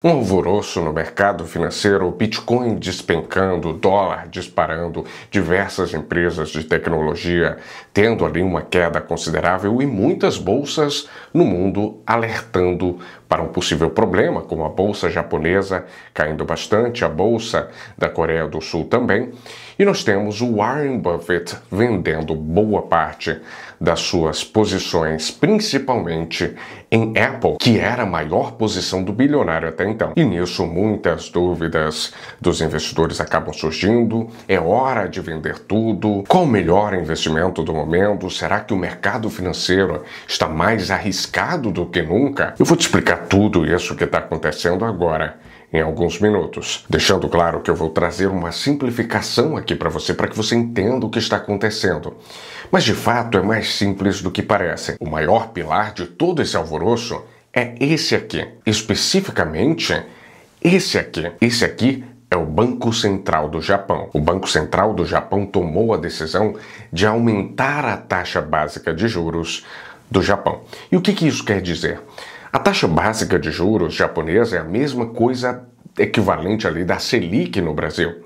Um alvoroço no mercado financeiro, o Bitcoin despencando, o dólar disparando, diversas empresas de tecnologia tendo ali uma queda considerável e muitas bolsas no mundo alertando para um possível problema, como a bolsa japonesa caindo bastante, a bolsa da Coreia do Sul também. E nós temos o Warren Buffett vendendo boa parte das suas posições, principalmente em Apple, que era a maior posição do bilionário até então. E nisso muitas dúvidas dos investidores acabam surgindo. É hora de vender tudo? Qual o melhor investimento do momento? Será que o mercado financeiro está mais arriscado do que nunca? Eu vou te explicar tudo isso que está acontecendo agora em alguns minutos, deixando claro que eu vou trazer uma simplificação aqui para que você entenda o que está acontecendo. Mas de fato é mais simples do que parece. O maior pilar de todo esse alvoroço é esse aqui, especificamente esse aqui. Esse aqui é o Banco Central do Japão. O Banco Central do Japão tomou a decisão de aumentar a taxa básica de juros do Japão. E o que isso quer dizer? A taxa básica de juros japonesa é a mesma coisa equivalente ali da Selic no Brasil.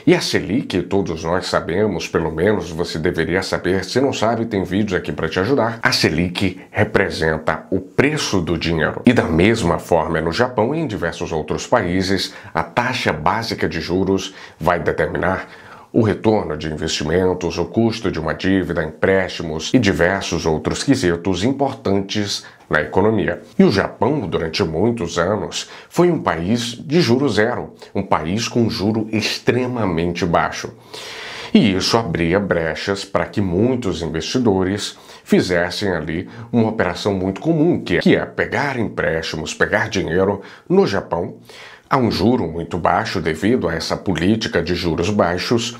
E a Selic, todos nós sabemos, pelo menos você deveria saber, se não sabe, tem vídeos aqui para te ajudar. A Selic representa o preço do dinheiro. E da mesma forma no Japão e em diversos outros países, a taxa básica de juros vai determinar o retorno de investimentos, o custo de uma dívida, empréstimos e diversos outros quesitos importantes na economia. E o Japão, durante muitos anos, foi um país de juro zero, um país com juro extremamente baixo. E isso abria brechas para que muitos investidores fizessem ali uma operação muito comum, que é pegar empréstimos, pegar dinheiro no Japão, a um juro muito baixo devido a essa política de juros baixos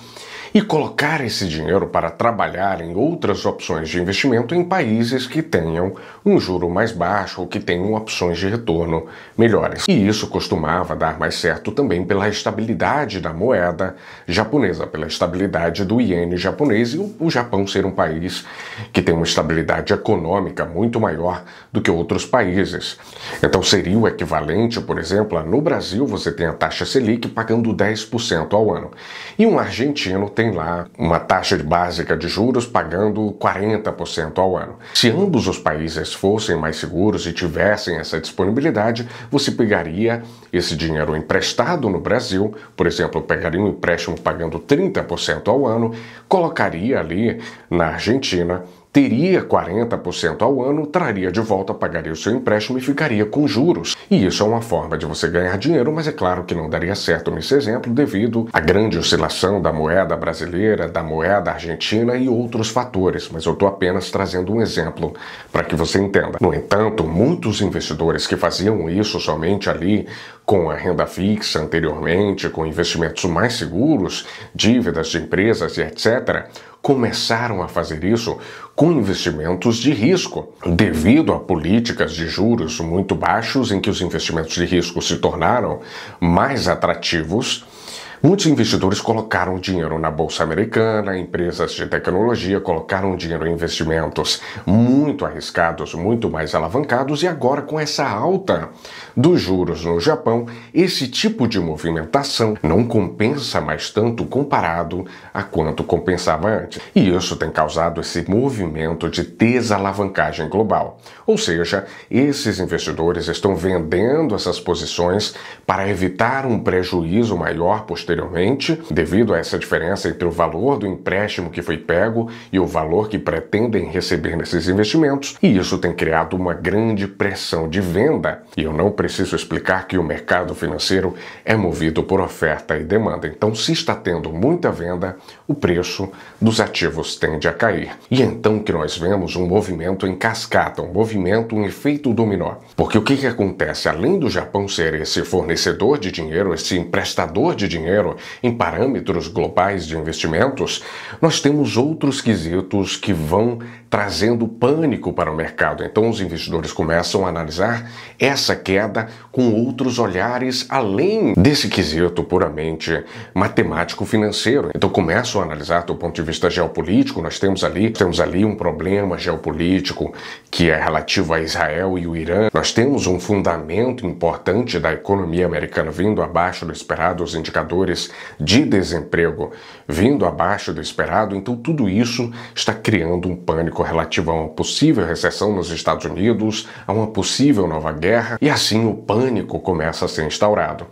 e colocar esse dinheiro para trabalhar em outras opções de investimento em países que tenham um juro mais baixo ou que tenham opções de retorno melhores. E isso costumava dar mais certo também pela estabilidade da moeda japonesa, pela estabilidade do iene japonês e o Japão ser um país que tem uma estabilidade econômica muito maior do que outros países. Então seria o equivalente, por exemplo, no Brasil você tem a taxa Selic pagando 10% ao ano e um argentino tem lá uma taxa básica de juros pagando 40% ao ano. Se ambos os países fossem mais seguros e tivessem essa disponibilidade, você pegaria esse dinheiro emprestado no Brasil, por exemplo, pegaria um empréstimo pagando 30% ao ano, colocaria ali na Argentina, teria 40% ao ano, traria de volta, pagaria o seu empréstimo e ficaria com juros. E isso é uma forma de você ganhar dinheiro, mas é claro que não daria certo nesse exemplo devido à grande oscilação da moeda brasileira, da moeda argentina e outros fatores. Mas eu estou apenas trazendo um exemplo para que você entenda. No entanto, muitos investidores que faziam isso somente ali com a renda fixa anteriormente, com investimentos mais seguros, dívidas de empresas e etc., começaram a fazer isso com investimentos de risco, devido a políticas de juros muito baixos em que os investimentos de risco se tornaram mais atrativos. Muitos investidores colocaram dinheiro na Bolsa Americana, empresas de tecnologia colocaram dinheiro em investimentos muito arriscados, muito mais alavancados, e agora com essa alta dos juros no Japão, esse tipo de movimentação não compensa mais tanto comparado a quanto compensava antes. E isso tem causado esse movimento de desalavancagem global. Ou seja, esses investidores estão vendendo essas posições para evitar um prejuízo maior posteriormente, devido a essa diferença entre o valor do empréstimo que foi pego e o valor que pretendem receber nesses investimentos, e isso tem criado uma grande pressão de venda. E eu não preciso explicar que o mercado financeiro é movido por oferta e demanda. Então, se está tendo muita venda, o preço dos ativos tende a cair. E então que nós vemos um movimento em cascata, um efeito dominó. Porque o que acontece? Além do Japão ser esse fornecedor de dinheiro, esse emprestador de dinheiro, dinheiro em parâmetros globais de investimentos, nós temos outros quesitos que vão trazendo pânico para o mercado. Então os investidores começam a analisar essa queda com outros olhares além desse quesito puramente matemático financeiro. Então começam a analisar do ponto de vista geopolítico. Nós temos ali um problema geopolítico que é relativo a Israel e o Irã. Nós temos um fundamento importante da economia americana vindo abaixo do esperado, os indicadores de desemprego vindo abaixo do esperado. Então tudo isso está criando um pânico relativo a uma possível recessão nos Estados Unidos, a uma possível nova guerra, e assim o pânico começa a ser instaurado.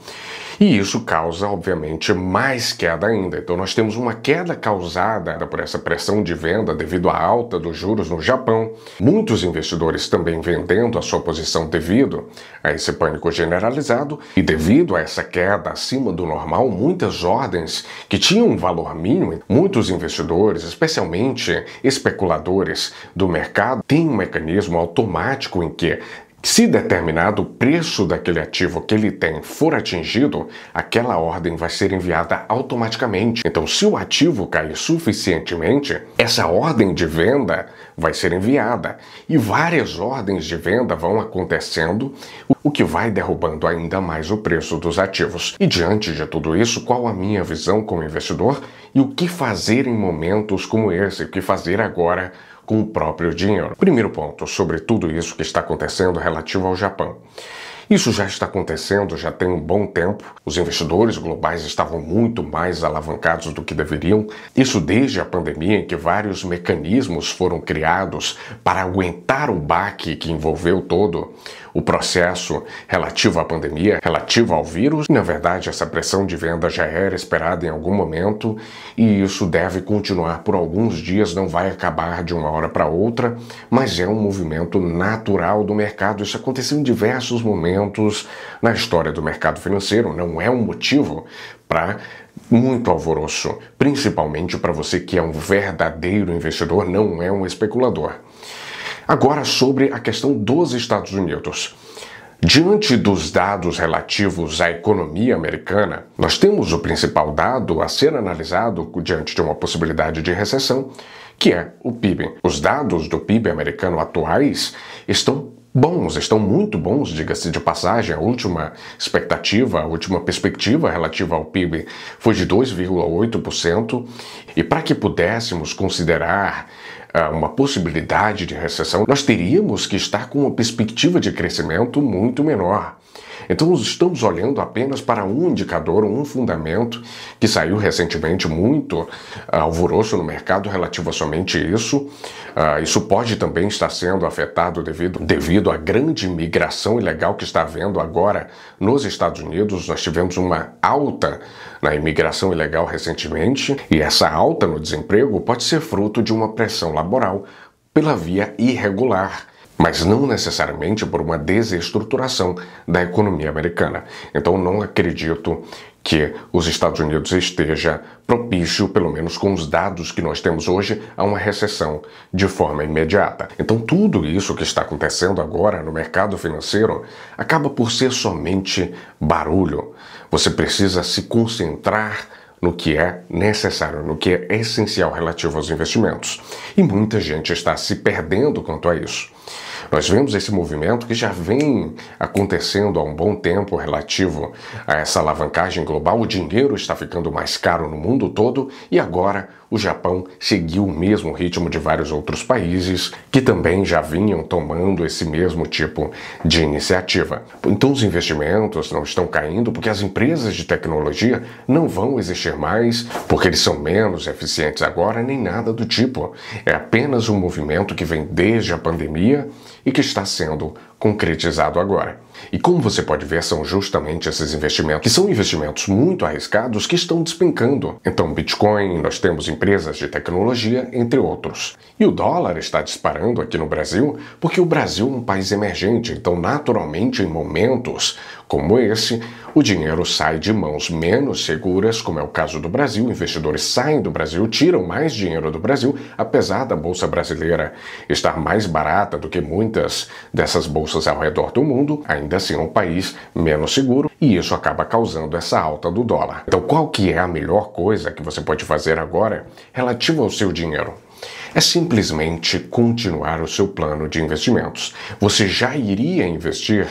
E isso causa, obviamente, mais queda ainda. Então nós temos uma queda causada por essa pressão de venda devido à alta dos juros no Japão. Muitos investidores também vendendo a sua posição devido a esse pânico generalizado. E devido a essa queda acima do normal, muitas ordens que tinham um valor mínimo, muitos investidores, especialmente especuladores do mercado, têm um mecanismo automático em que, se determinado preço daquele ativo que ele tem for atingido, aquela ordem vai ser enviada automaticamente. Então, se o ativo cair suficientemente, essa ordem de venda vai ser enviada. E várias ordens de venda vão acontecendo, o que vai derrubando ainda mais o preço dos ativos. E diante de tudo isso, qual a minha visão como investidor e o que fazer em momentos como esse? O que fazer agora com o próprio dinheiro? Primeiro ponto sobre tudo isso que está acontecendo relativo ao Japão. Isso já está acontecendo já tem um bom tempo. Os investidores globais estavam muito mais alavancados do que deveriam. Isso desde a pandemia, em que vários mecanismos foram criados para aguentar o baque que envolveu todo o processo relativo à pandemia, relativo ao vírus. Na verdade, essa pressão de venda já era esperada em algum momento e isso deve continuar por alguns dias, não vai acabar de uma hora para outra, mas é um movimento natural do mercado. Isso aconteceu em diversos momentos na história do mercado financeiro, não é um motivo para muito alvoroço, principalmente para você que é um verdadeiro investidor, não é um especulador. Agora sobre a questão dos Estados Unidos. Diante dos dados relativos à economia americana, nós temos o principal dado a ser analisado diante de uma possibilidade de recessão, que é o PIB. Os dados do PIB americano atuais estão bons, estão muito bons, diga-se de passagem. A última expectativa, a última perspectiva relativa ao PIB foi de 2,8%, e para que pudéssemos considerar uma possibilidade de recessão, nós teríamos que estar com uma perspectiva de crescimento muito menor. Então estamos olhando apenas para um indicador, um fundamento que saiu recentemente, muito alvoroço no mercado relativo a somente isso. Isso pode também estar sendo afetado devido à grande migração ilegal que está havendo agora nos Estados Unidos. Nós tivemos uma alta na imigração ilegal recentemente e essa alta no desemprego pode ser fruto de uma pressão laboral pela via irregular, mas não necessariamente por uma desestruturação da economia americana. Então não acredito que os Estados Unidos esteja propício, pelo menos com os dados que nós temos hoje, a uma recessão de forma imediata. Então tudo isso que está acontecendo agora no mercado financeiro acaba por ser somente barulho. Você precisa se concentrar no que é necessário, no que é essencial relativo aos investimentos. E muita gente está se perdendo quanto a isso. Nós vemos esse movimento que já vem acontecendo há um bom tempo relativo a essa alavancagem global. O dinheiro está ficando mais caro no mundo todo e agora o Japão seguiu o mesmo ritmo de vários outros países que também já vinham tomando esse mesmo tipo de iniciativa. Então os investimentos não estão caindo porque as empresas de tecnologia não vão existir mais, porque eles são menos eficientes agora, nem nada do tipo. É apenas um movimento que vem desde a pandemia e que está sendo concretizado agora. E como você pode ver, são justamente esses investimentos, que são investimentos muito arriscados, que estão despencando. Então, Bitcoin, nós temos empresas de tecnologia, entre outros. E o dólar está disparando aqui no Brasil, porque o Brasil é um país emergente, então naturalmente em momentos como esse, o dinheiro sai de mãos menos seguras, como é o caso do Brasil. Investidores saem do Brasil, tiram mais dinheiro do Brasil, apesar da Bolsa Brasileira estar mais barata do que muitas dessas bolsas bolsas ao redor do mundo, ainda assim é um país menos seguro e isso acaba causando essa alta do dólar. Então, qual que é a melhor coisa que você pode fazer agora relativa ao seu dinheiro? É simplesmente continuar o seu plano de investimentos. Você já iria investir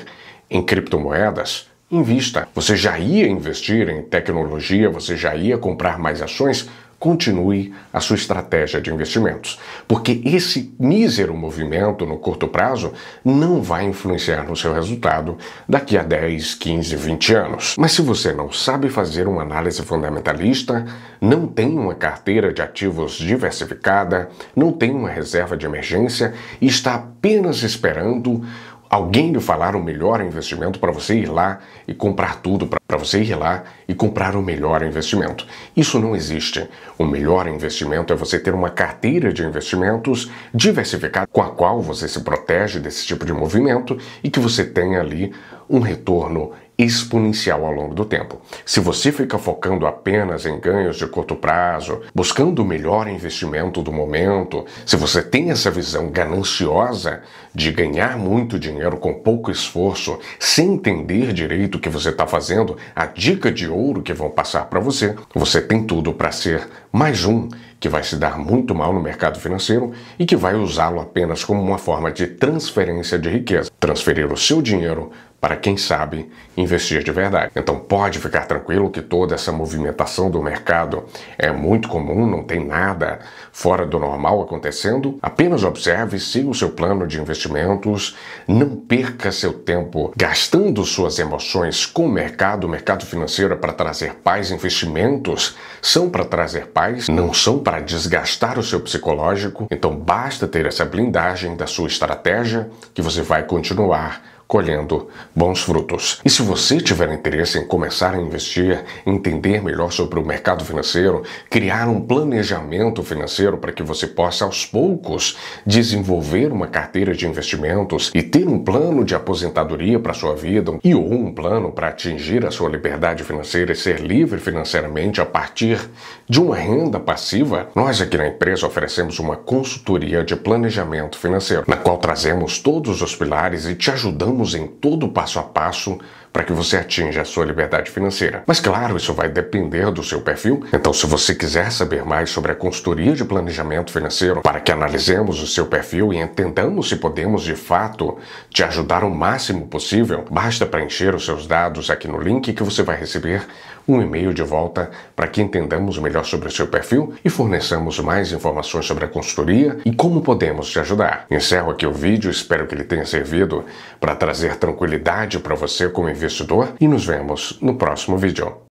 em criptomoedas? Invista. Você já ia investir em tecnologia? Você já ia comprar mais ações? Continue a sua estratégia de investimentos, porque esse mísero movimento no curto prazo não vai influenciar no seu resultado daqui a 10, 15, 20 anos. Mas se você não sabe fazer uma análise fundamentalista, não tem uma carteira de ativos diversificada, não tem uma reserva de emergência e está apenas esperando alguém lhe falar o melhor investimento para você ir lá e comprar tudo, para você ir lá e comprar o melhor investimento. Isso não existe. O melhor investimento é você ter uma carteira de investimentos diversificada com a qual você se protege desse tipo de movimento e que você tenha ali um retorno exponencial ao longo do tempo. Se você fica focando apenas em ganhos de curto prazo, buscando o melhor investimento do momento, se você tem essa visão gananciosa de ganhar muito dinheiro com pouco esforço, sem entender direito o que você está fazendo, a dica de ouro que vão passar para você, você tem tudo para ser mais um que vai se dar muito mal no mercado financeiro e que vai usá-lo apenas como uma forma de transferência de riqueza, transferir o seu dinheiro para quem sabe investir de verdade. Então pode ficar tranquilo que toda essa movimentação do mercado é muito comum, não tem nada fora do normal acontecendo. Apenas observe, siga o seu plano de investimentos, não perca seu tempo gastando suas emoções com o mercado financeiro é para trazer paz, investimentos são para trazer paz, não são para desgastar o seu psicológico. Então basta ter essa blindagem da sua estratégia que você vai continuar colhendo bons frutos. E se você tiver interesse em começar a investir, entender melhor sobre o mercado financeiro, criar um planejamento financeiro para que você possa aos poucos desenvolver uma carteira de investimentos e ter um plano de aposentadoria para a sua vida e ou um plano para atingir a sua liberdade financeira e ser livre financeiramente a partir de uma renda passiva, nós aqui na empresa oferecemos uma consultoria de planejamento financeiro, na qual trazemos todos os pilares e te ajudamos em todo o passo a passo para que você atinja a sua liberdade financeira. Mas claro, isso vai depender do seu perfil. Então, se você quiser saber mais sobre a consultoria de planejamento financeiro, para que analisemos o seu perfil e entendamos se podemos de fato te ajudar o máximo possível, basta preencher os seus dados aqui no link que você vai receber um e-mail de volta para que entendamos melhor sobre o seu perfil e forneçamos mais informações sobre a consultoria e como podemos te ajudar. Encerro aqui o vídeo, espero que ele tenha servido para trazer tranquilidade para você como investidor e nos vemos no próximo vídeo.